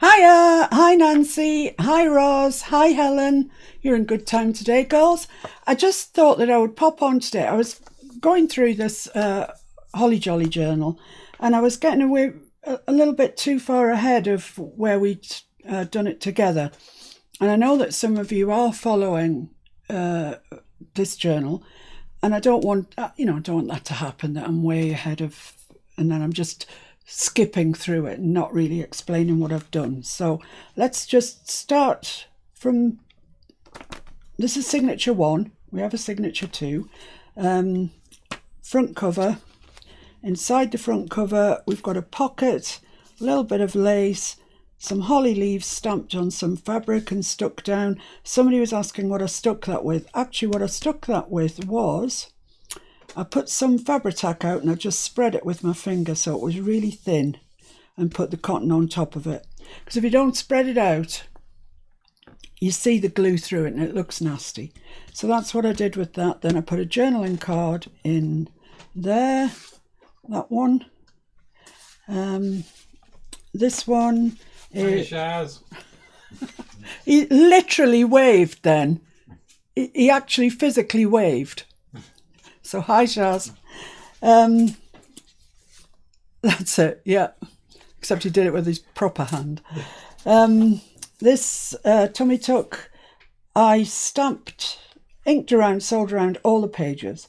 Hiya! Hi Nancy! Hi Roz! Hi Helen! You're in good time today, girls. I just thought that I would pop on today. I was going through this Holly Jolly journal and I was getting away a little bit too far ahead of where we'd done it together. And I know that some of you are following this journal, and I don't want, I don't want that to happen, that I'm way ahead of, and then I'm just skipping through it and not really explaining what I've done. So let's just start from, this is signature 1, we have a signature 2, front cover. Inside the front cover we've got a pocket, a little bit of lace, some holly leaves stamped on some fabric and stuck down. Somebody was asking what I stuck that with. Actually what I stuck that with was, I put some Fabri-Tac out and I just spread it with my finger so it was really thin and put the cotton on top of it. Because if you don't spread it out, you see the glue through it and it looks nasty. So that's what I did with that. Then I put a journaling card in there, that one. This one is... He literally waved then. He actually physically waved. So hi Shaz. That's it, yeah. Except he did it with his proper hand. This tummy tuck, I stamped, inked around, sewed around all the pages.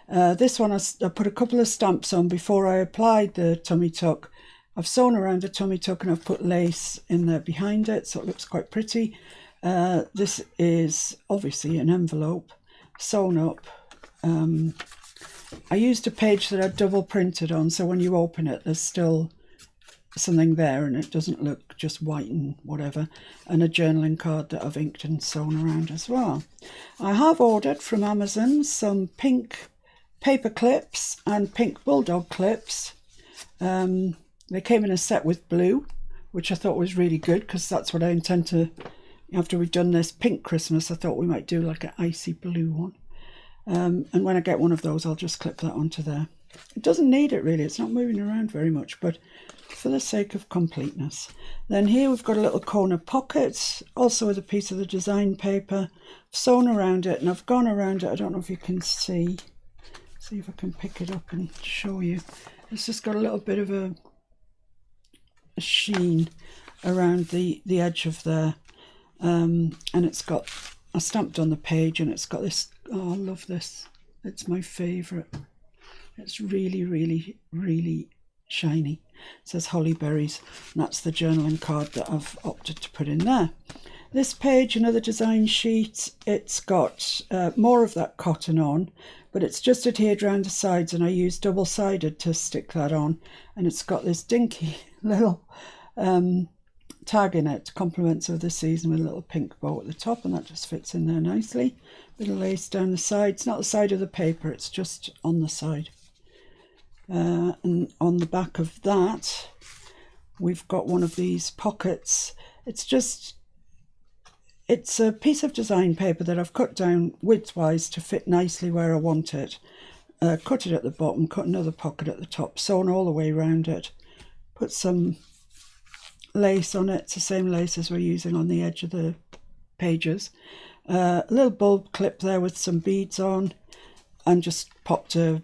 This one I put a couple of stamps on before I applied the tummy tuck. I've sewn around the tummy tuck and I've put lace in there behind it, so it looks quite pretty. This is obviously an envelope sewn up. I used a page that I double printed on, so when you open it there's still something there and it doesn't look just white and whatever, and a journaling card that I've inked and sewn around as well. I have ordered from Amazon some pink paper clips and pink bulldog clips. They came in a set with blue, which I thought was really good because that's what I intend to, after we've done this pink Christmas, I thought we might do like an icy blue one. And when I get one of those I'll just clip that onto there. It doesn't need it really, it's not moving around very much, but for the sake of completeness. Then here we've got a little corner pocket, also with a piece of the design paper sewn around it, and I've gone around it, I don't know if you can see if I can pick it up and show you. It's just got a little bit of a sheen around the edge of there, and it's got, I stamped on the page and it's got this, oh I love this, it's my favourite, it's really really really shiny. It says Holly Berries, and that's the journaling card that I've opted to put in there. This page, another design sheet, it's got more of that cotton on, but it's just adhered around the sides and I used double-sided to stick that on, and it's got this dinky little tag in it, compliments of the season, with a little pink bow at the top, and that just fits in there nicely. Bit of lace down the side. It's not the side of the paper, it's just on the side. And on the back of that we've got one of these pockets. It's a piece of design paper that I've cut down widthwise to fit nicely where I want it. Cut it at the bottom, cut another pocket at the top, sewn all the way around it, put some lace on it. It's the same lace as we're using on the edge of the pages. A little bulb clip there with some beads on, and just popped a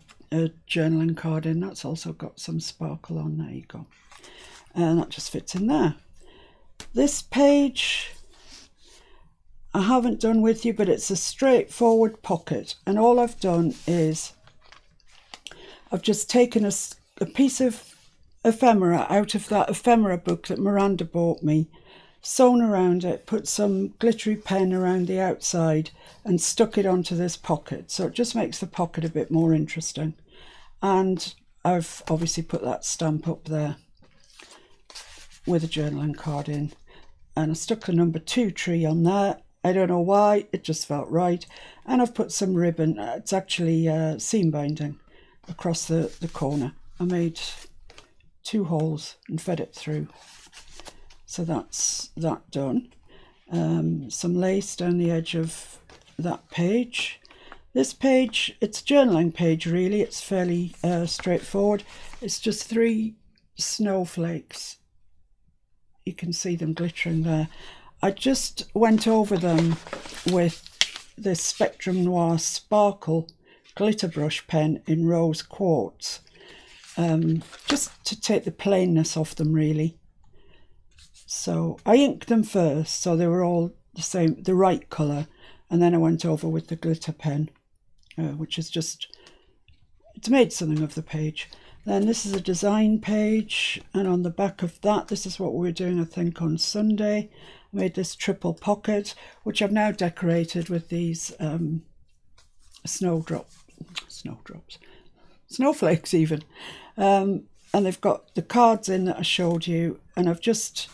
journaling card in. That's also got some sparkle on, there you go, and that just fits in there. This page I haven't done with you, but it's a straightforward pocket, and all I've done is I've just taken a piece of ephemera out of that ephemera book that Miranda bought me, sewn around it, put some glittery pen around the outside and stuck it onto this pocket, so it just makes the pocket a bit more interesting. And I've obviously put that stamp up there with a journaling card in, and I stuck the number 2 tree on there. I don't know why, it just felt right. And I've put some ribbon, it's actually seam binding across the corner. I made 2 holes and fed it through, so that's that done. Some lace down the edge of that page. This page, it's a journaling page really, it's fairly straightforward. It's just 3 snowflakes you can see them glittering there. I just went over them with this Spectrum Noir Sparkle glitter brush pen in rose quartz, just to take the plainness off them really. So I inked them first so they were all the same, the right colour, and then I went over with the glitter pen, which is just, it's made something of the page. Then this is a design page, and on the back of that, this is what we were doing I think on Sunday. I made this triple pocket, which I've now decorated with these snowflakes even. And they've got the cards in that I showed you, and I've just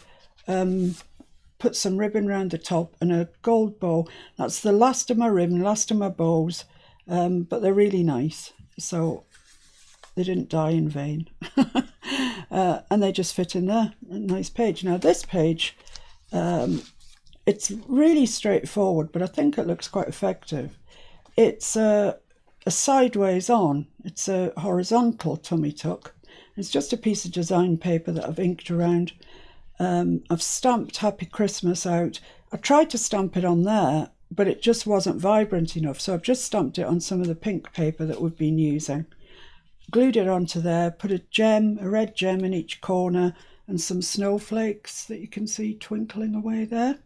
put some ribbon around the top and a gold bow. That's the last of my ribbon, last of my bows, but they're really nice. So they didn't die in vain. And they just fit in there. A nice page. Now this page, it's really straightforward, but I think it looks quite effective. It's a sideways on. It's a horizontal tummy tuck. It's just a piece of design paper that I've inked around. I've stamped Happy Christmas out. I tried to stamp it on there, but it just wasn't vibrant enough. So I've just stamped it on some of the pink paper that we've been using. Glued it onto there, put a gem, a red gem in each corner, and some snowflakes that you can see twinkling away there.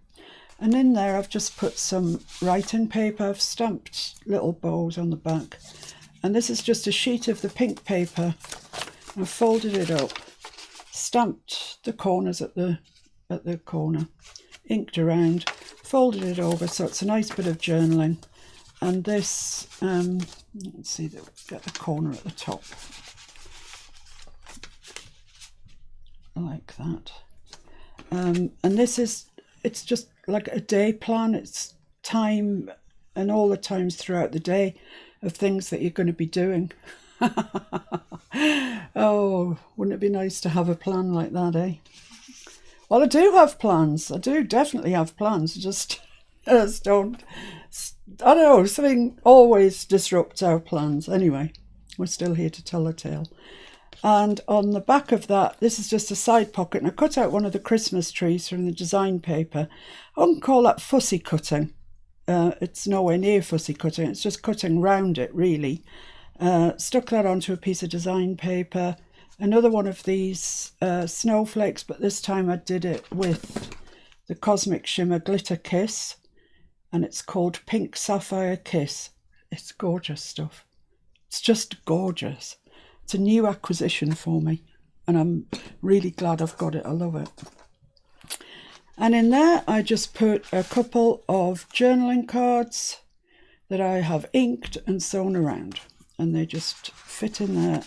And in there I've just put some writing paper. I've stamped little bows on the back. And this is just a sheet of the pink paper. I've folded it up, stamped the corners at the corner, inked around, folded it over so it's a nice bit of journaling. And this, let's see, get the corner at the top, like that. And this is, it's just like a day plan. It's time and all the times throughout the day of things that you're going to be doing. Oh, wouldn't it be nice to have a plan like that, eh? Well, I do have plans. I do definitely have plans. I just don't, I don't know, something always disrupts our plans. Anyway, we're still here to tell a tale. And on the back of that, this is just a side pocket, and I cut out one of the Christmas trees from the design paper. I wouldn't call that fussy cutting. It's nowhere near fussy cutting. It's just cutting round it, really. Stuck that onto a piece of design paper. Another one of these snowflakes, but this time I did it with the Cosmic Shimmer Glitter Kiss, and it's called Pink Sapphire Kiss. It's gorgeous stuff. It's just gorgeous. It's a new acquisition for me, and I'm really glad I've got it. I love it. And in there I just put a couple of journaling cards that I have inked and sewn around, and they just fit in there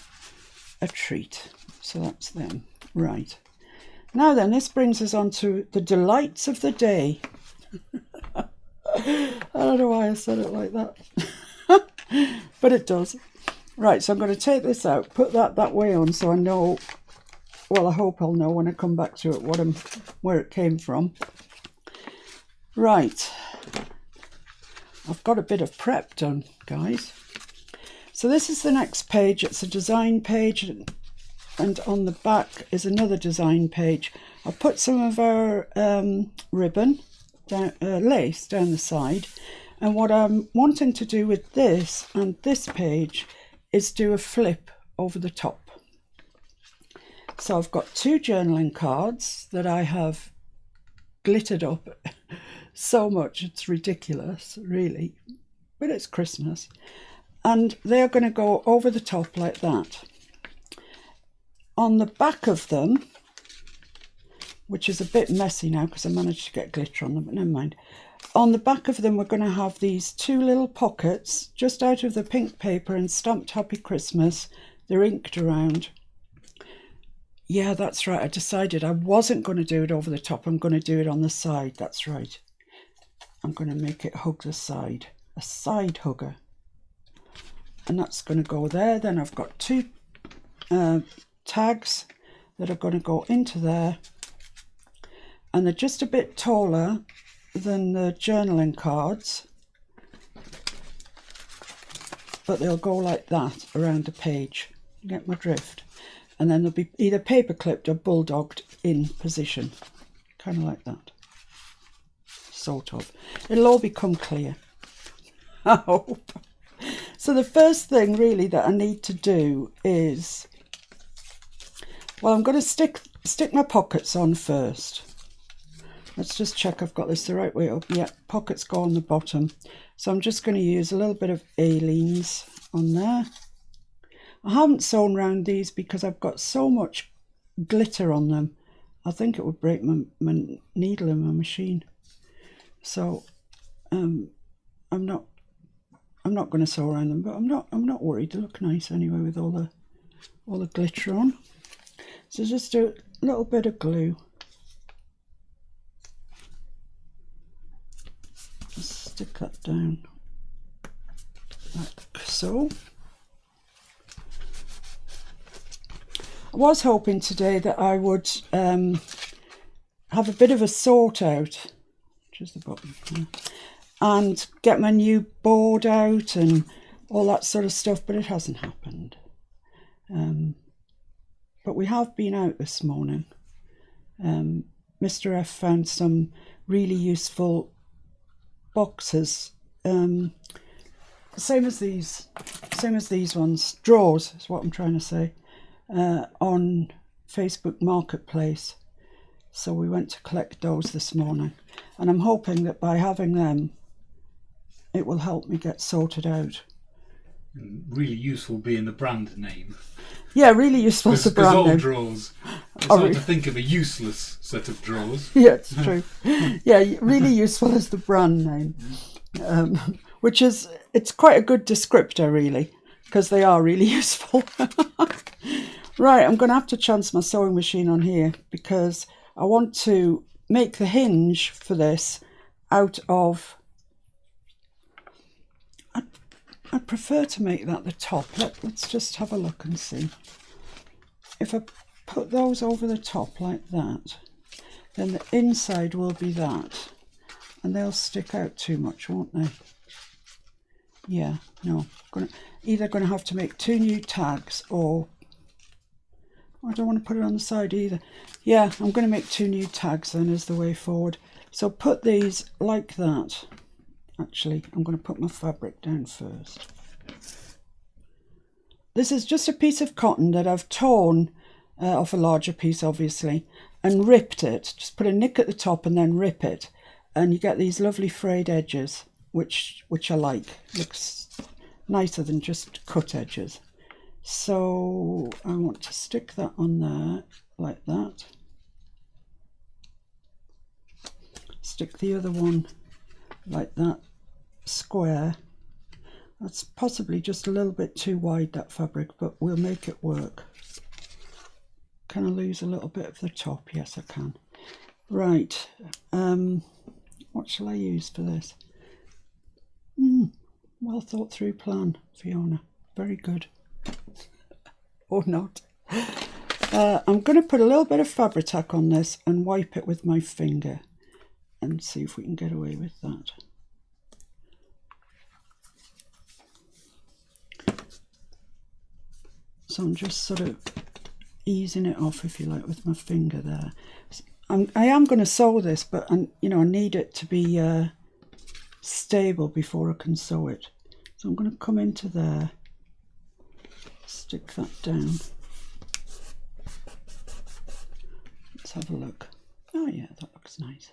a treat. So that's them. Right. Now then, this brings us on to the delights of the day. I don't know why I said it like that. But it does. Right, so I'm going to take this out, put that way on so I know, well, I hope I'll know when I come back to it where it came from. Right. I've got a bit of prep done, guys. So this is the next page. It's a design page, and on the back is another design page. I've put some of our ribbon, lace down the side, and what I'm wanting to do with this and this page is do a flip over the top. So I've got two journaling cards that I have glittered up so much, it's ridiculous, really, but it's Christmas. And they're going to go over the top like that. On the back of them, which is a bit messy now because I managed to get glitter on them, but never mind. On the back of them, we're going to have these two little pockets just out of the pink paper and stamped Happy Christmas. They're inked around. Yeah, that's right. I decided I wasn't going to do it over the top. I'm going to do it on the side. That's right. I'm going to make it hug the side. A side hugger. And that's going to go there. Then I've got two tags that are going to go into there. And they're just a bit taller than the journaling cards, but they'll go like that around the page. Get my drift? And then they'll be either paper clipped or bulldogged in position. kind of like that. Sort of. It'll all become clear, I hope. So the first thing really that I need to do is, well, I'm going to stick my pockets on first. Let's just check I've got this the right way up. Yeah, pockets go on the bottom. So I'm just going to use a little bit of Aleene's on there. I haven't sewn around these because I've got so much glitter on them. I think it would break my needle in my machine. So I'm not going to sew around them, but I'm not worried. They look nice anyway with all the glitter on. So just a little bit of glue. Just stick that down like so. I was hoping today that I would have a bit of a sort out, which is the button, and get my new board out and all that sort of stuff, but it hasn't happened. But we have been out this morning. Mr. F found some really useful boxes, same as these ones, drawers is what I'm trying to say, on Facebook Marketplace. So we went to collect those this morning, and I'm hoping that by having them it will help me get sorted out. And really useful being the brand name. Yeah, really useful as a brand name. Because all drawers, it's hard to think of a useless set of drawers. Yeah, it's true. Yeah, really useful as the brand name, which is, it's quite a good descriptor really, because they are really useful. Right, I'm going to have to chance my sewing machine on here because I want to make the hinge for this out of, I'd prefer to make that the top. Let's just have a look and see. If I put those over the top like that, then the inside will be that, and they'll stick out too much, won't they? Yeah, no, either going to have to make 2 new tags, or I don't want to put it on the side either. Yeah, I'm going to make 2 new tags then as the way forward. So put these like that. Actually, I'm going to put my fabric down first. This is just a piece of cotton that I've torn off a larger piece, obviously, and ripped it. Just put a nick at the top and then rip it, and you get these lovely frayed edges, which I like. Looks nicer than just cut edges. So I want to stick that on there like that. Stick the other one like that, square. That's possibly just a little bit too wide, that fabric, but we'll make it work. Can I lose a little bit of the top? Yes, I can. Right, what shall I use for this? Well thought through plan, Fiona. Very good. Or not. I'm going to put a little bit of Fabri-Tac on this and wipe it with my finger and see if we can get away with that. So I'm just sort of easing it off, if you like, with my finger there. I am going to sew this, but I need it to be stable before I can sew it. So I'm going to come into there, stick that down. Let's have a look. Oh yeah, that looks nice.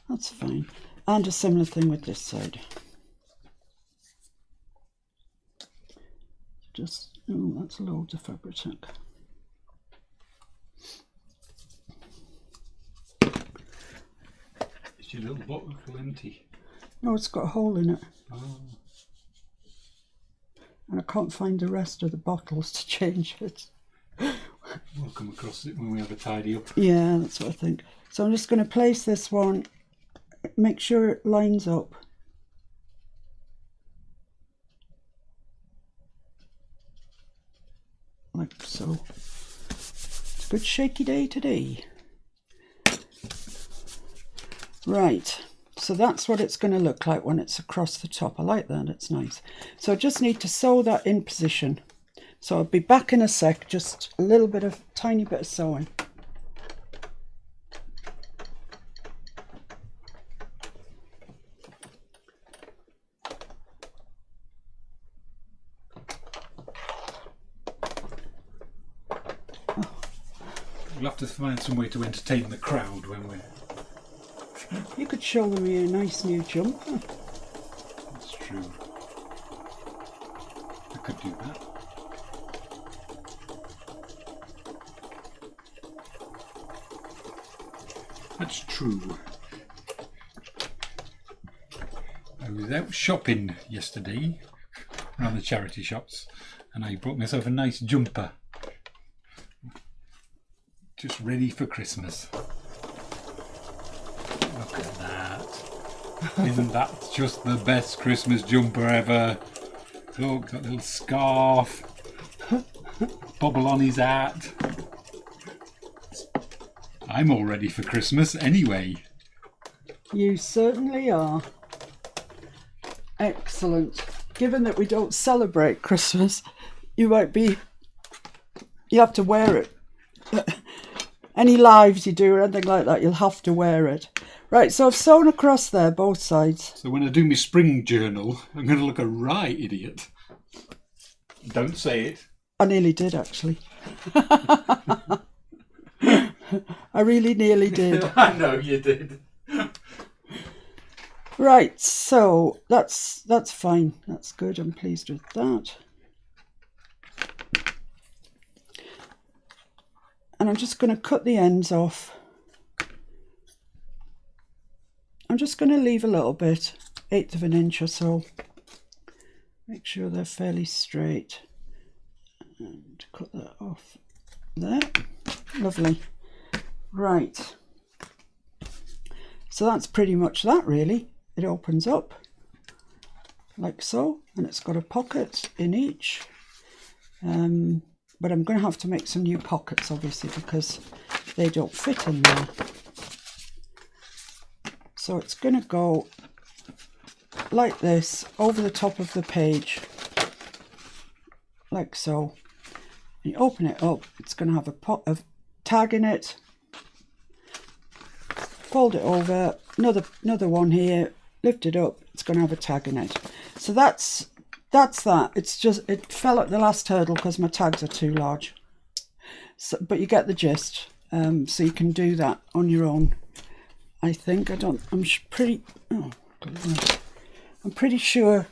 That's fine. And a similar thing with this side. Just, oh, that's loads of Fabri-Tac. Is your little bottle empty? No, it's got a hole in it. Oh. And I can't find the rest of the bottles to change it. We'll come across it when we have a tidy up. Yeah, that's what I think. So I'm just going to place this one, make sure it lines up. Like so. It's a good shaky day today. Right, so that's what it's going to look like when it's across the top. I like that, it's nice. So I just need to sew that in position. So I'll be back in a sec, just a little bit of, tiny bit of sewing. We'll have to find some way to entertain the crowd when we're... You could show them your nice new jumper. That's true. I could do that. That's true. I was out shopping yesterday around the charity shops and I bought myself a nice jumper. Just ready for Christmas. Look at that. Isn't that just the best Christmas jumper ever? Look, that little scarf. Bubble on his hat. I'm all ready for Christmas anyway. You certainly are. Excellent. Given that we don't celebrate Christmas, you have to wear it. Any lives you do or anything like that, you'll have to wear it. Right, so I've sewn across there, both sides. So when I do my spring journal, I'm going to look a right idiot. Don't say it. I nearly did, actually. I really nearly did. I know you did. Right, so that's fine. That's good. I'm pleased with that. And I'm just going to cut the ends off. I'm just going to leave a little bit, 1/8 of an inch or so. Make sure they're fairly straight. And cut that off there. Lovely. Right. So that's pretty much that, really. It opens up like so, and it's got a pocket in each. But I'm going to have to make some new pockets, obviously, because they don't fit in there. So it's going to go like this over the top of the page, like so. You open it up, it's going to have a tag in it. Fold it over, another one here, lift it up, it's going to have a tag in it. So that's that. It's just, it fell at the last hurdle because my tags are too large. So, but you get the gist. So you can do that on your own. I think, I'm pretty sure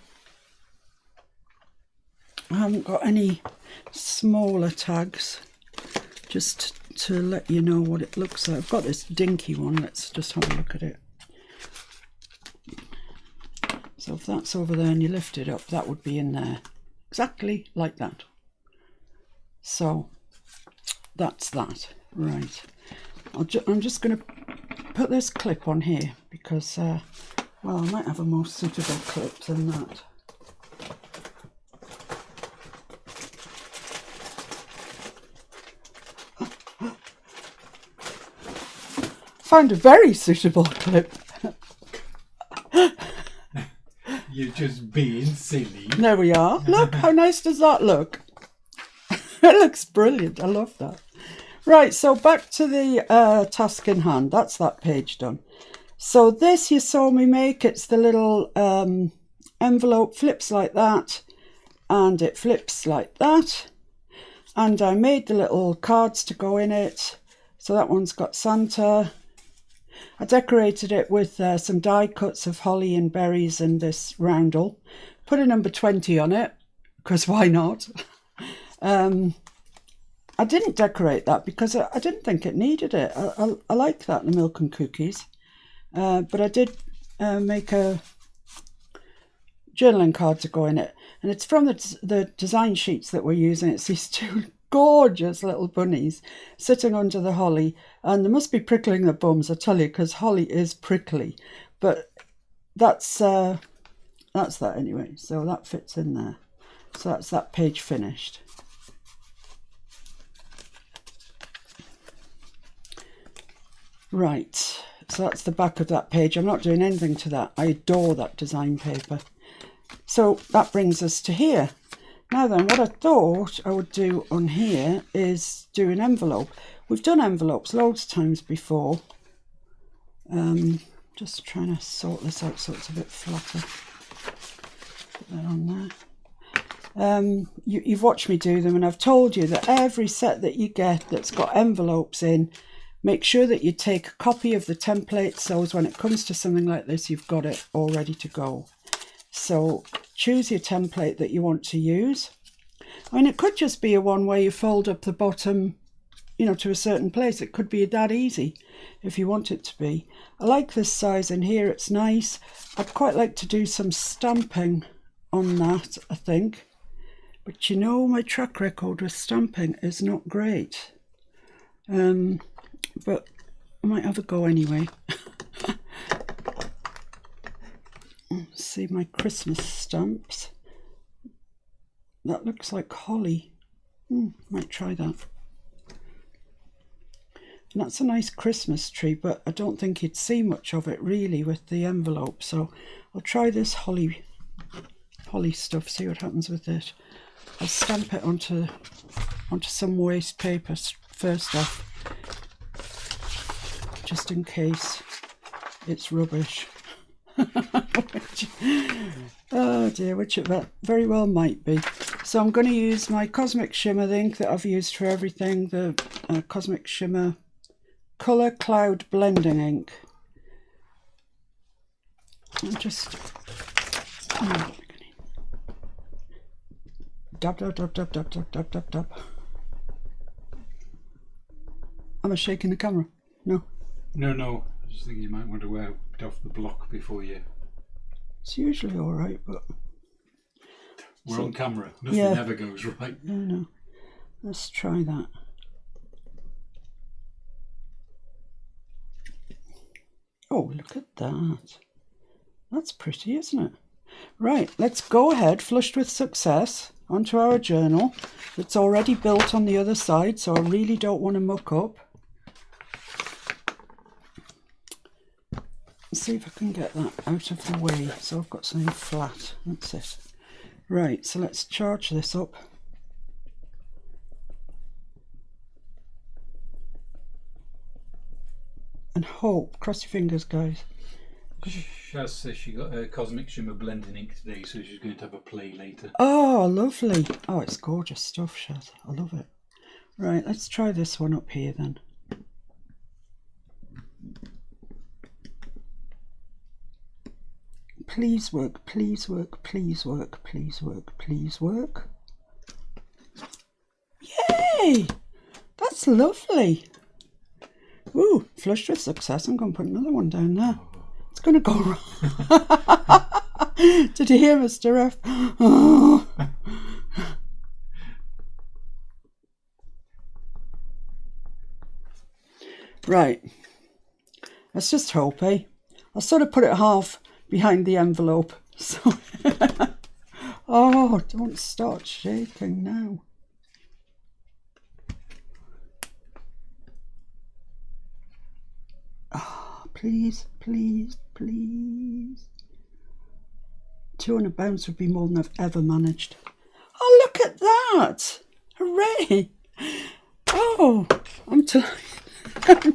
I haven't got any smaller tags, just to let you know what it looks like. I've got this dinky one. Let's just have a look at it. So if that's over there and you lift it up, that would be in there, exactly like that. So that's that. Right, I'm just going to put this clip on here because well, I might have a more suitable clip than that. Found a very suitable clip. You're just being silly. There we are. Look, how nice does that look? It looks brilliant. I love that. Right, so back to the task in hand. That's that page done. So this you saw me make. It's the little envelope, flips like that, and it flips like that. And I made the little cards to go in it. So that one's got Santa. I decorated it with some die cuts of holly and berries and this roundel. Put a number 20 on it, because why not? I didn't decorate that because I didn't think it needed it. I like that in the milk and cookies. But I did make a journaling card to go in it. And it's from the design sheets that we're using. It's these two gorgeous little bunnies sitting under the holly. And they must be prickling their bums, I tell you, because holly is prickly. But that's that anyway. So that fits in there. So that's that page finished. Right, so that's the back of that page. I'm not doing anything to that. I adore that design paper. So that brings us to here. Now then, what I thought I would do on here is do an envelope. We've done envelopes loads of times before. Just trying to sort this out so it's a bit flatter. Put that on there. You've watched me do them, and I've told you that every set that you get that's got envelopes in, make sure that you take a copy of the template, so as when it comes to something like this, you've got it all ready to go. So choose your template that you want to use. I mean, it could just be a one where you fold up the bottom, you know, to a certain place. It could be that easy if you want it to be. I like this size in here, it's nice. I'd quite like to do some stamping on that, I think. But you know, my track record with stamping is not great. But I might have a go anyway. Let's see my Christmas stamps. That looks like holly. Might try that. And that's a nice Christmas tree, but I don't think you'd see much of it really with the envelope. So I'll try this holly stuff, see what happens with it. I'll stamp it onto some waste paper first off, just in case it's rubbish. Oh dear, which it very well might be. So I'm going to use my Cosmic Shimmer, the ink that I've used for everything, the Cosmic Shimmer Colour Cloud Blending ink. And just dab, dab, dab, dab, dab, dab, dab, dab, dab. Am I shaking the camera? No. No. I just think you might want to wear it off the block before you... It's usually all right, but... We're on camera. Nothing ever goes right. No. Let's try that. Oh, look at that. That's pretty, isn't it? Right, let's go ahead, flushed with success, onto our journal. It's already built on the other side, so I really don't want to muck up. Let's see if I can get that out of the way. So I've got something flat. That's it. Right, so let's charge this up. And hope, cross your fingers, guys. Shaz says she got a Cosmic Shimmer blending ink today, so she's going to have a play later. Oh, lovely. Oh, it's gorgeous stuff, Shaz. I love it. Right, let's try this one up here then. Please work, please work, please work, please work, please work. Yay! That's lovely. Ooh, flushed with success. I'm going to put another one down there. It's going to go wrong. Did you hear, Mr. F? Oh. Right. Let's just hope, eh? I'll sort of put it half behind the envelope. So oh, don't start shaking now. Oh, please, please, please. 200 pounds would be more than I've ever managed. Oh, look at that. Hooray. Oh, I'm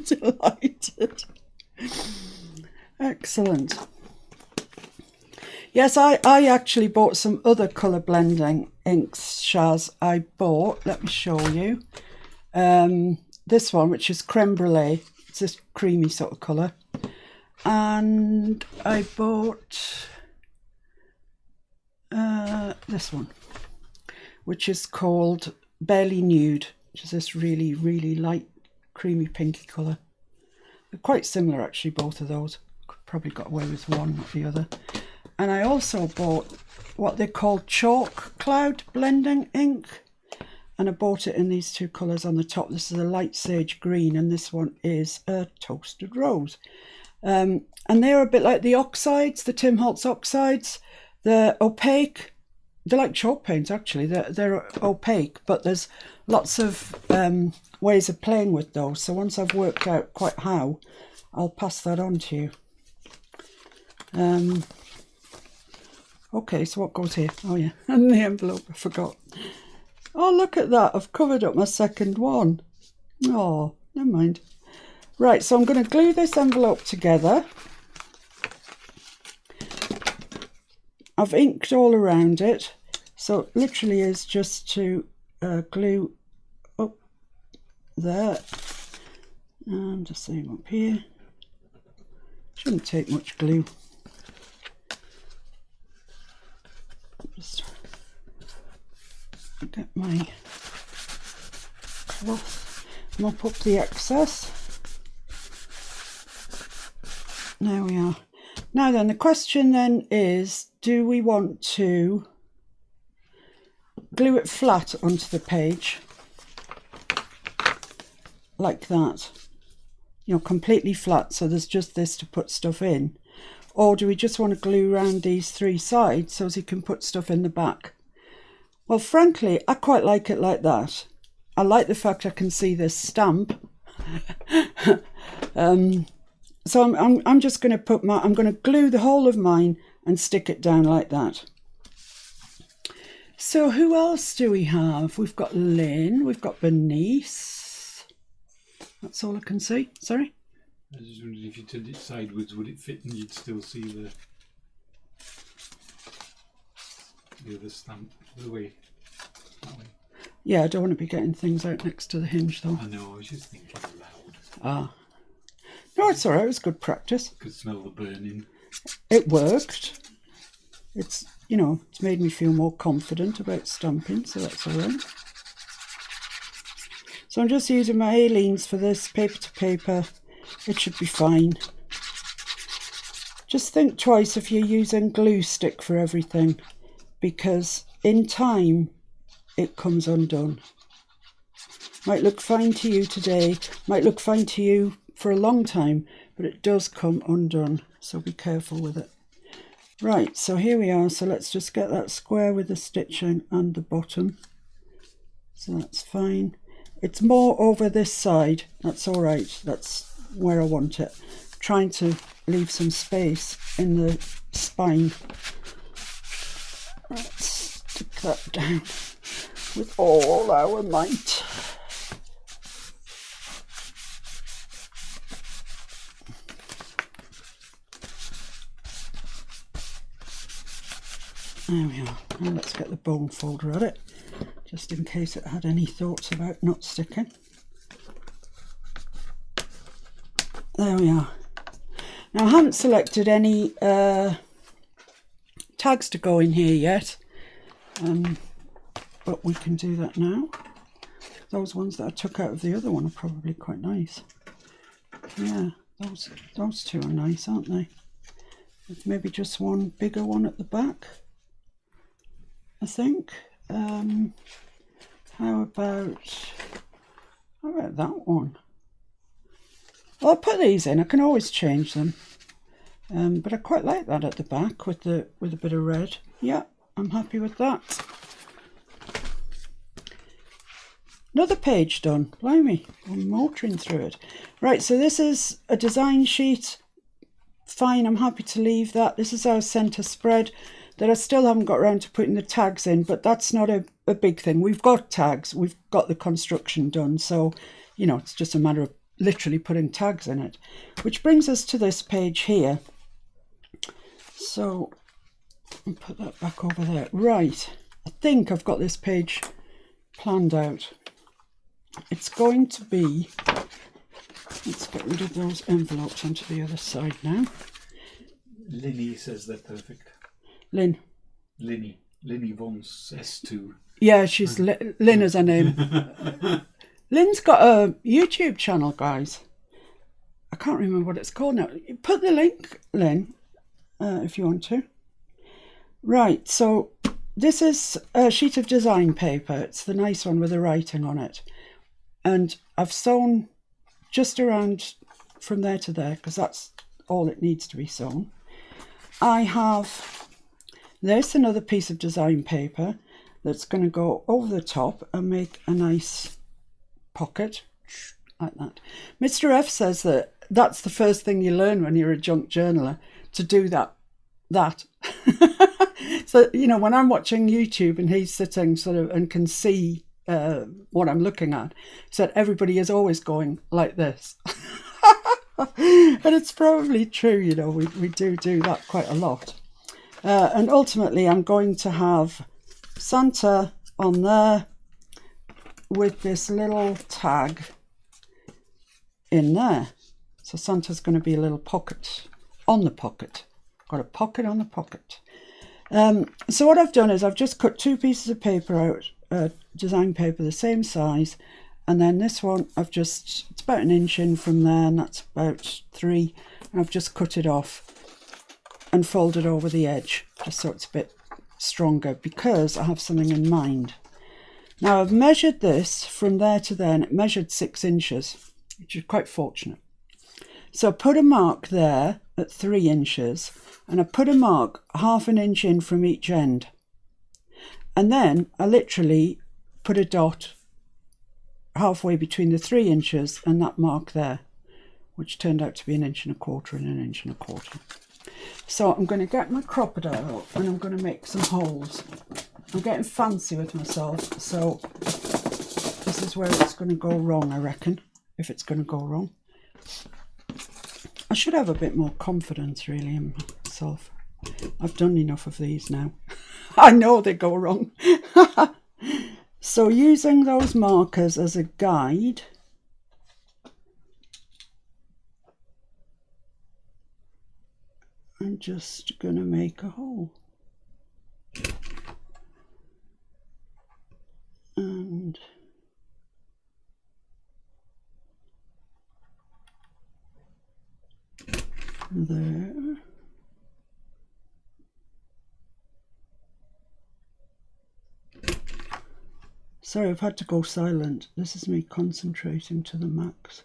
delighted. Excellent. Yes, I actually bought some other colour blending inks, Shaz. I bought, let me show you, this one, which is creme brulee. It's this creamy sort of colour. And I bought this one, which is called Barely Nude, which is this really, really light, creamy pinky colour. They're quite similar, actually, both of those. Probably got away with one, not the other. And I also bought what they call chalk cloud blending ink. And I bought it in these two colours on the top. This is a light sage green and this one is a toasted rose. And they're a bit like the oxides, the Tim Holtz oxides. They're opaque. They're like chalk paints, actually. They're opaque, but there's lots of ways of playing with those. So once I've worked out quite how, I'll pass that on to you. Okay, so what goes here? Oh yeah, and the envelope, I forgot. Oh, look at that, I've covered up my second one. Oh, never mind. Right, so I'm going to glue this envelope together. I've inked all around it. So it literally is just to glue up there, and the same up here. Shouldn't take much glue. Just get my cloth, mop up the excess. There we are. Now then, the question then is, do we want to glue it flat onto the page like that, you know, completely flat, so there's just this to put stuff in, or do we just want to glue around these three sides so as you can put stuff in the back? Well, frankly, I quite like it like that. I like the fact I can see this stamp. So I'm just going to put I'm going to glue the whole of mine and stick it down like that. So who else do we have? We've got Lynn, we've got Bernice. That's all I can see. Sorry? I just wondered if you turned it sideways, would it fit and you'd still see the other stamp the way, that way. Yeah, I don't want to be getting things out next to the hinge though. I know, I was just thinking loud. Ah. No, it's alright, it was good practice. Could smell the burning. It worked. It's, you know, it's made me feel more confident about stamping, so that's alright. So I'm just using my Aleene's for this, paper to paper. It should be fine. Just think twice if you're using glue stick for everything, because in time it comes undone. Might look fine to you today, might look fine to you for a long time, but it does come undone, so be careful with it. Right, so here we are. So let's just get that square with the stitching and the bottom. So that's fine. It's more over this side. That's all right. That's where I want it. I'm trying to leave some space in the spine. Let's stick that down with all our might. There we are. Now let's get the bone folder at it, just in case it had any thoughts about not sticking. There we are. Now I haven't selected any tags to go in here yet, but we can do that now. Those ones that I took out of the other one are probably quite nice. Yeah, those two are nice, aren't they? With maybe just one bigger one at the back, I think. How about that one? Well, I'll put these in. I can always change them, but I quite like that at the back with a bit of red. Yeah, I'm happy with that. Another page done. Blimey, I'm motoring through it. Right, so this is a design sheet. Fine, I'm happy to leave that. This is our centre spread that I still haven't got around to putting the tags in, but that's not a big thing. We've got tags, we've got the construction done, so, you know, it's just a matter of literally putting tags in it. Which brings us to this page here. So, I'll put that back over there. Right, I think I've got this page planned out. It's going to be, let's get rid of those envelopes onto the other side now. Linny says they're perfect. Lynn. Linny wants S2. Yeah, she's Lynn is her name. Lynn's got a YouTube channel, guys. I can't remember what it's called now. Put the link, Lynn, if you want to. Right, so this is a sheet of design paper. It's the nice one with the writing on it. And I've sewn just around from there to there, because that's all it needs to be sewn. I have this, another piece of design paper that's going to go over the top and make a nice pocket like that. Mr. F says that that's the first thing you learn when you're a junk journaler, to do that. So, you know, when I'm watching YouTube and he's sitting sort of and can see what I'm looking at, he said everybody is always going like this. And it's probably true, you know, we do that quite a lot. And ultimately I'm going to have Santa on there with this little tag in there. So Santa's going to be a little pocket on the pocket. Got a pocket on the pocket. So what I've done is I've just cut 2 pieces of paper out, design paper the same size, and then this one it's about 1 inch in from there, and that's about 3, and I've just cut it off and folded over the edge just so it's a bit stronger, because I have something in mind. Now I've measured this from there to there, and it measured 6 inches, which is quite fortunate. So I put a mark there at 3 inches, and I put a mark 1/2 inch in from each end, and then I literally put a dot halfway between the 3 inches and that mark there, which turned out to be 1.25 inches and 1.25 inches. So I'm going to get my crocodile out, and I'm going to make some holes. I'm getting fancy with myself, so this is where it's going to go wrong, I reckon, if it's going to go wrong. I should have a bit more confidence really in myself. I've done enough of these now. I know they go wrong. So using those markers as a guide, I'm just going to make a hole. And there. Sorry, I've had to go silent. This is me concentrating to the max.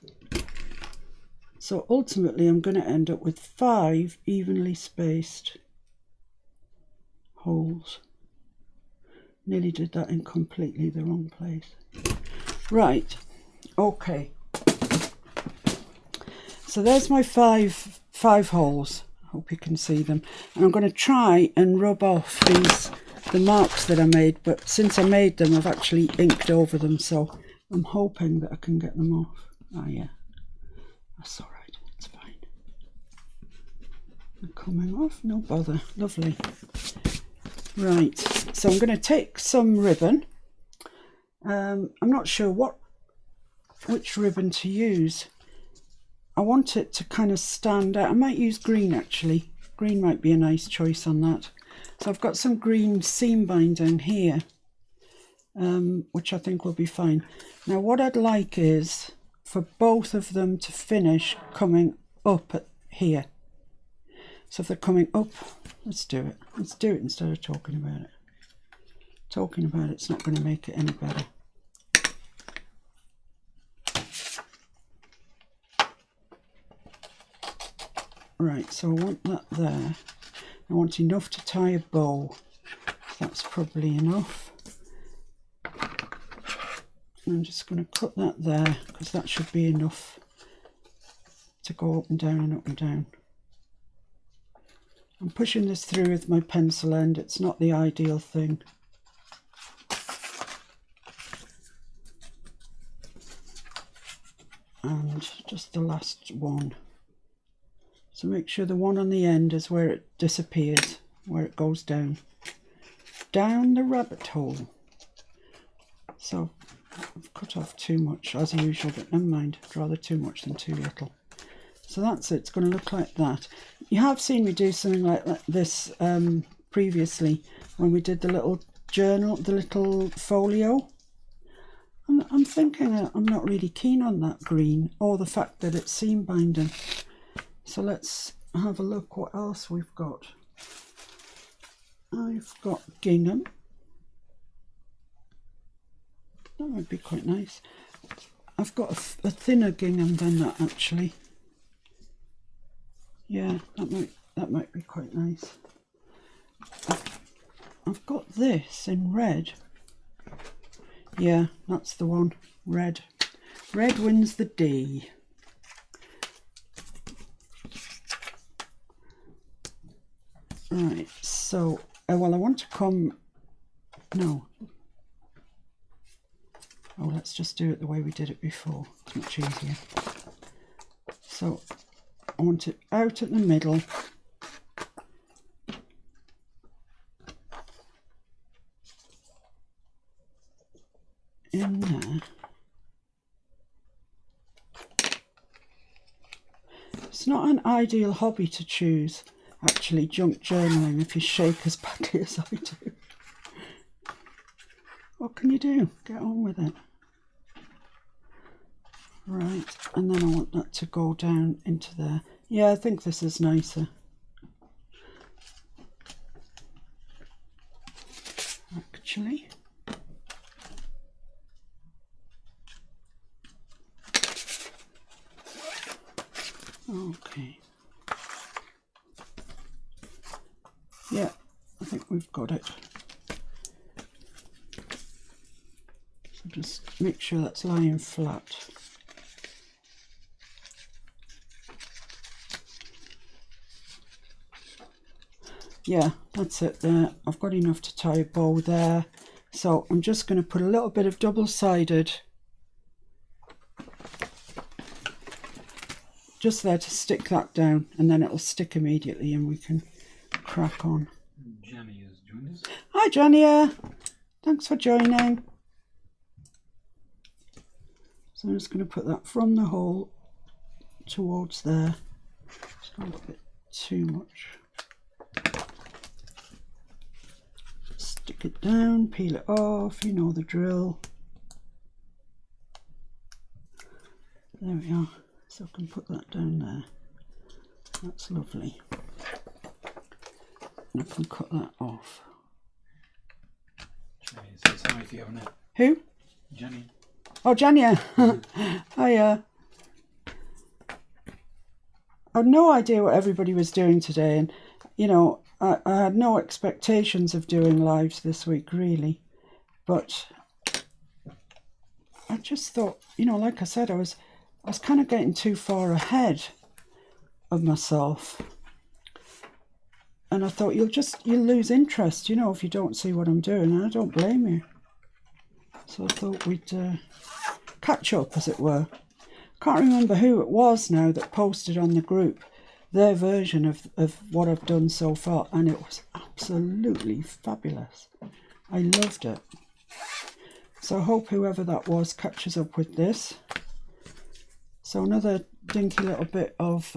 So ultimately I'm going to end up with 5 evenly spaced holes. Nearly did that in completely the wrong place. Right, okay. So there's my five holes. Hope you can see them. And I'm going to try and rub off the marks that I made, but since I made them I've actually inked over them, so I'm hoping that I can get them off. Ah yeah, that's all right, it's fine. They're coming off, no bother. Lovely. Right, so I'm going to take some ribbon. I'm not sure which ribbon to use. I want it to kind of stand out. I might use green actually. Green might be a nice choice on that. So I've got some green seam binding here, which I think will be fine. Now what I'd like is for both of them to finish coming up at here. So if they're coming up, let's do it. Let's do it instead of talking about it. Talking about it's not going to make it any better. Right, so I want that there. I want enough to tie a bow. That's probably enough. I'm just going to cut that there because that should be enough to go up and down and up and down. I'm pushing this through with my pencil end. It's not the ideal thing. And just the last one. So make sure the one on the end is where it disappears, where it goes down the rabbit hole. So I've cut off too much as usual, but never mind, rather too much than too little. So that's it, it's going to look like that. You have seen me do something like this previously when we did the little journal, the little folio. I'm thinking I'm not really keen on that green or the fact that it's seam binding. So let's have a look what else we've got. I've got gingham. That might be quite nice. I've got a thinner gingham than that actually. Yeah, that might be quite nice. I've got this in red. Yeah, that's the one. Red. Red wins the day. Right, so, well, I want to come, no. Oh, let's just do it the way we did it before. It's much easier. So, I want it out at the middle. in there. It's not an ideal hobby to choose, actually, junk journaling, if you shake as badly as I do. What can you do? Get on with it. Right, and then I want that to go down into there. Yeah, I think this is nicer. Actually. Okay. Yeah, I think we've got it. So just make sure that's lying flat. Yeah, that's it there. I've got enough to tie a bow there. So I'm just going to put a little bit of double-sided just there to stick that down, and then it'll stick immediately and we can crack on. Jenny has joined us. Hi Jania, thanks for joining. So I'm just going to put that from the hole towards there. It's a little bit too much. Stick it down, peel it off, you know the drill. There we are. So I can put that down there. That's lovely. And I can cut that off. Jenny says hi to you, Annette. Who? Jenny. Oh, Jania. I had no idea what everybody was doing today, and you know, I had no expectations of doing lives this week, really. But I just thought, you know, like I said, I was kind of getting too far ahead of myself. And I thought you'll lose interest, you know, if you don't see what I'm doing. And I don't blame you. So I thought we'd catch up, as it were. Can't remember who it was now that posted on the group their version of what I've done so far, and it was absolutely fabulous. I loved it. So I hope whoever that was catches up with this. So another dinky little bit of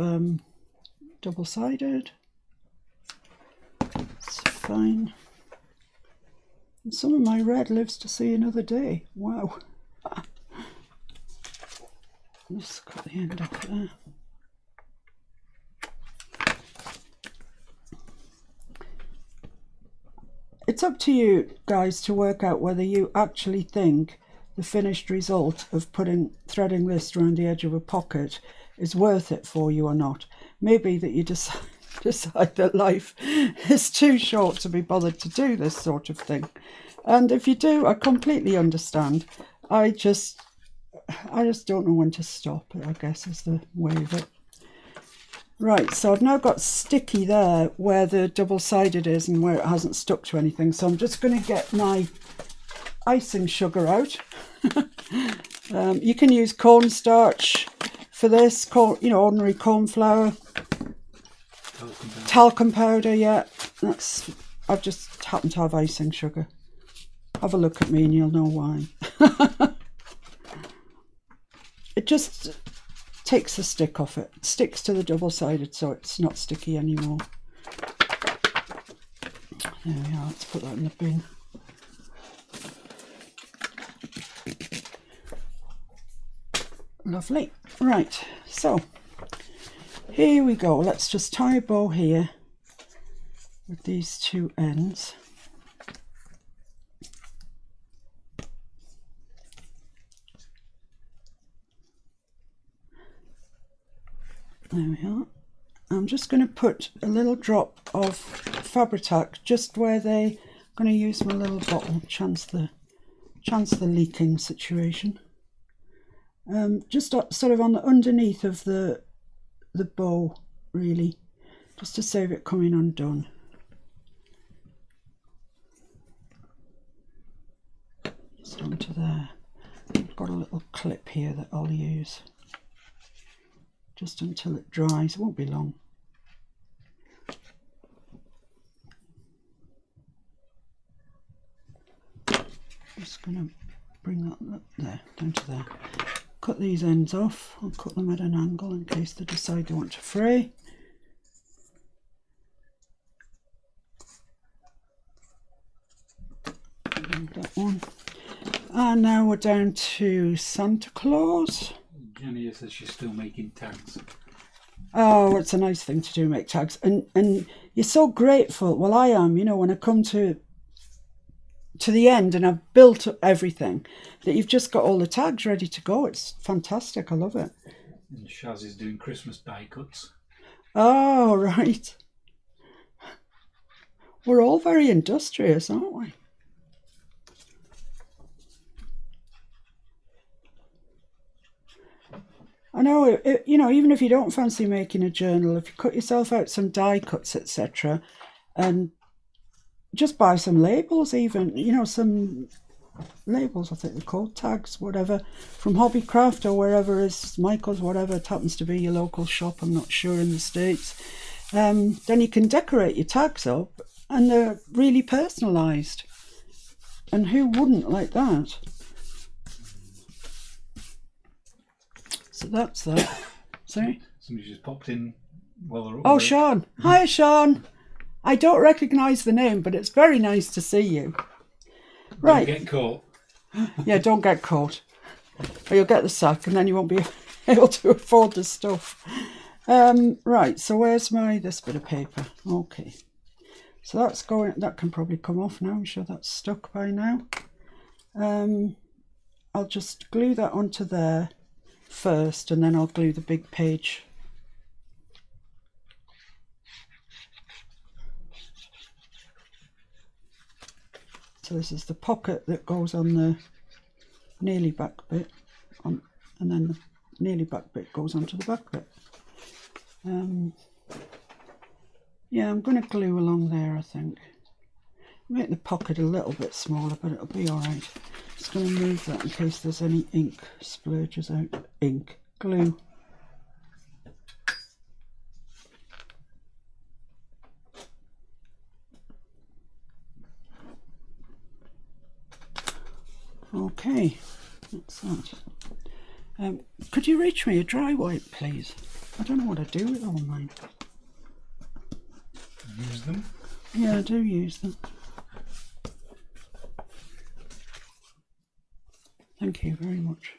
double-sided. It's fine. And some of my red lives to see another day. Wow. Just cut the end off there. It's up to you guys to work out whether you actually think the finished result of threading this around the edge of a pocket is worth it for you or not. Maybe that you decide that life is too short to be bothered to do this sort of thing. And if you do, I completely understand. I just don't know when to stop, I guess is the way of it. Right, so I've now got sticky there where the double-sided is and where it hasn't stuck to anything. So I'm just going to get my icing sugar out. You can use cornstarch for this, you know, ordinary corn flour. Talcum powder, yeah. I've just happened to have icing sugar. Have a look at me and you'll know why. It just takes the stick off it. It sticks to the double-sided so it's not sticky anymore. There we are, let's put that in the bin. Lovely. Right, so here we go. Let's just tie a bow here with these two ends. There we are. I'm just going to put a little drop of Fabri-Tac just where they're going to use my little bottle, chance the leaking situation. Just sort of on the underneath of the bow, really, just to save it coming undone. Just onto there. I've got a little clip here that I'll use. Just until it dries, it won't be long. Just going to bring that up there, down to there. Cut these ends off. I'll cut them at an angle in case they decide they want to fray. And that one. And now we're down to Santa Claus. Jenny says she's still making tags. Oh, it's a nice thing to do, make tags. And you're so grateful. Well, I am, you know, when I come to the end and I've built up everything, that you've just got all the tags ready to go. It's fantastic. I love it. And Shaz is doing Christmas die cuts. Oh, right. We're all very industrious, aren't we? I know, you know, even if you don't fancy making a journal, if you cut yourself out some die cuts, etc., and just buy some labels even, you know, some labels, I think they're called, tags, whatever, from Hobbycraft or wherever is Michael's, whatever it happens to be, your local shop, I'm not sure, in the States. Then you can decorate your tags up and they're really personalised. And who wouldn't like that? So that's that. Sorry? Somebody just popped in while they're up Oh, there. Sean. Hi, Sean. I don't recognise the name, but it's very nice to see you. Right. Don't get caught. Yeah, don't get caught. Or you'll get the sack and then you won't be able to afford the stuff. Right, so where's this bit of paper? Okay. So that's going, that can probably come off now. I'm sure that's stuck by now. I'll just glue that onto there first and then I'll glue the big page. So this is the pocket that goes on the nearly back bit, and then the nearly back bit goes onto the back bit. Yeah, I'm going to glue along there, I think. Make the pocket a little bit smaller, but it'll be alright. Just going to move that in case there's any ink splurges out. Glue. Okay, that's that. Could you reach me a dry wipe, please? I don't know what I do with all mine. Use them? Yeah, I do use them. Thank you very much.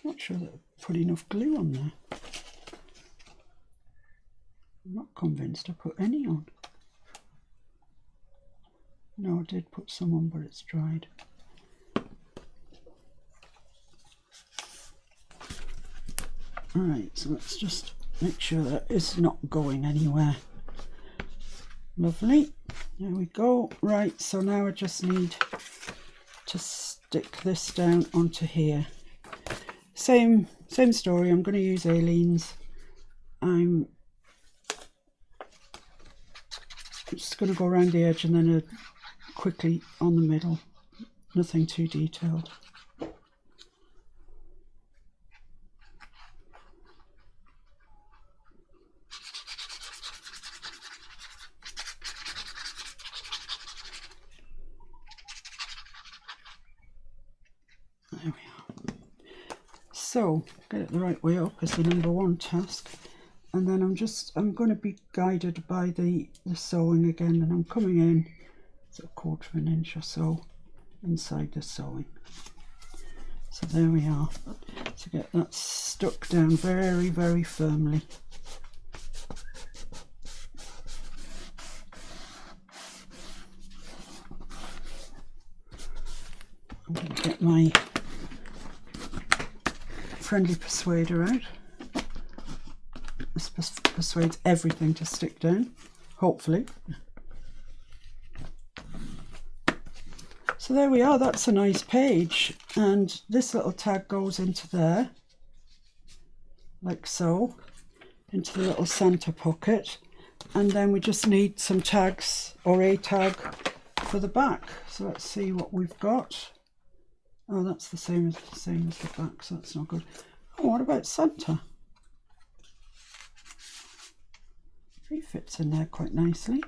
Not sure that I put enough glue on there. I'm not convinced I put any on. No, I did put some on, but it's dried. Alright, so let's just make sure that it's not going anywhere. Lovely. There we go. Right, so now I just need to stick this down onto here. Same story. I'm going to use Aleen's. I'm just going to go around the edge and then quickly on the middle. Nothing too detailed. There we are. So get it the right way up is the number one task, and then I'm going to be guided by the sewing again, and I'm coming in, it's a 1/4 inch or so inside the sewing. So there we are. To get that stuck down very, very firmly. I'm going to get my friendly persuader out. This persuades everything to stick down, hopefully. So there we are, that's a nice page, and this little tag goes into there, like so, into the little Santa pocket, and then we just need some tags, or a tag for the back. So let's see what we've got. Oh, that's the same as the back, so that's not good. Oh, what about Santa? He fits in there quite nicely.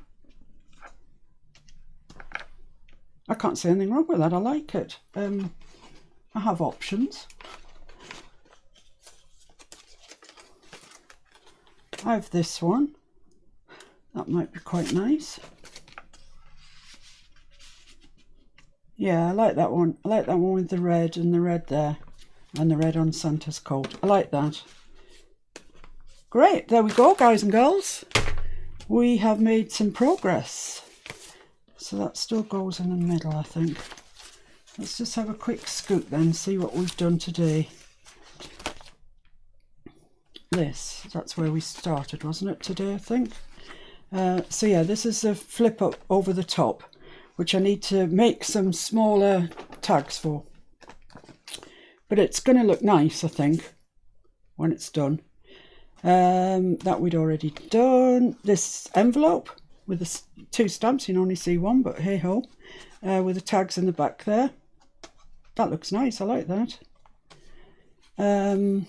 I can't see anything wrong with that. I like it. I have options. I have this one. That might be quite nice. Yeah, I like that one. I like that one with the red and the red there. And the red on Santa's coat. I like that. Great, there we go, guys and girls. We have made some progress. So that still goes in the middle, I think. Let's just have a quick scoot then, see what we've done today. That's where we started, wasn't it, today, I think? So yeah, this is a flip up over the top, which I need to make some smaller tags for. But it's going to look nice, I think, when it's done. That we'd already done. This envelope with the 2 stamps, you can only see one, but hey ho. With the tags in the back there. That looks nice, I like that.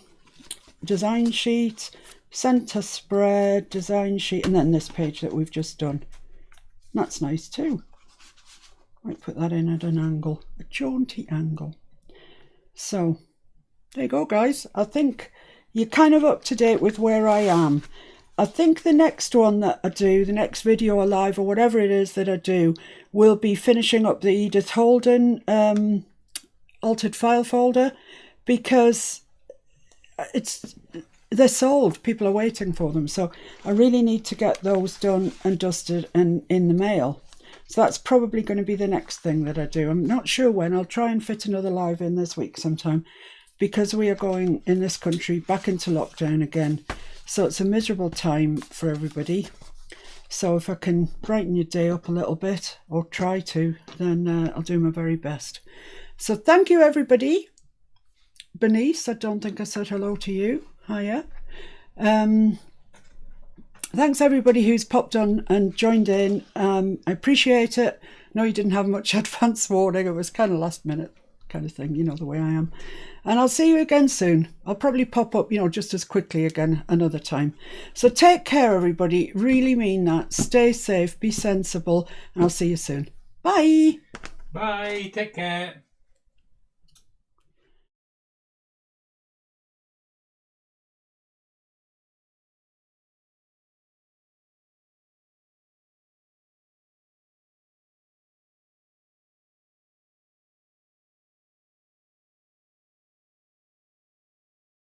Design sheet, centre spread, design sheet, and then this page that we've just done. That's nice too. Might put that in at an angle, a jaunty angle. So there you go, guys. I think you're kind of up to date with where I am. I think the next one that I do, the next video or live or whatever it is that I do, will be finishing up the Edith Holden altered file folder, because they're sold. People are waiting for them. So I really need to get those done and dusted and in the mail. So that's probably going to be the next thing that I do. I'm not sure when. I'll try and fit another live in this week sometime, because we are going in this country back into lockdown again. So it's a miserable time for everybody. So if I can brighten your day up a little bit, or try to, then I'll do my very best. So thank you, everybody. Bernice, I don't think I said hello to you. Hiya. Thanks everybody who's popped on and joined in. I appreciate it. No, you didn't have much advance warning. It was kind of last minute kind of thing, you know, the way I am. And I'll see you again soon. I'll probably pop up, you know, just as quickly again another time. So take care, everybody. Really mean that. Stay safe, be sensible, and I'll see you soon. Bye. Bye. Take care.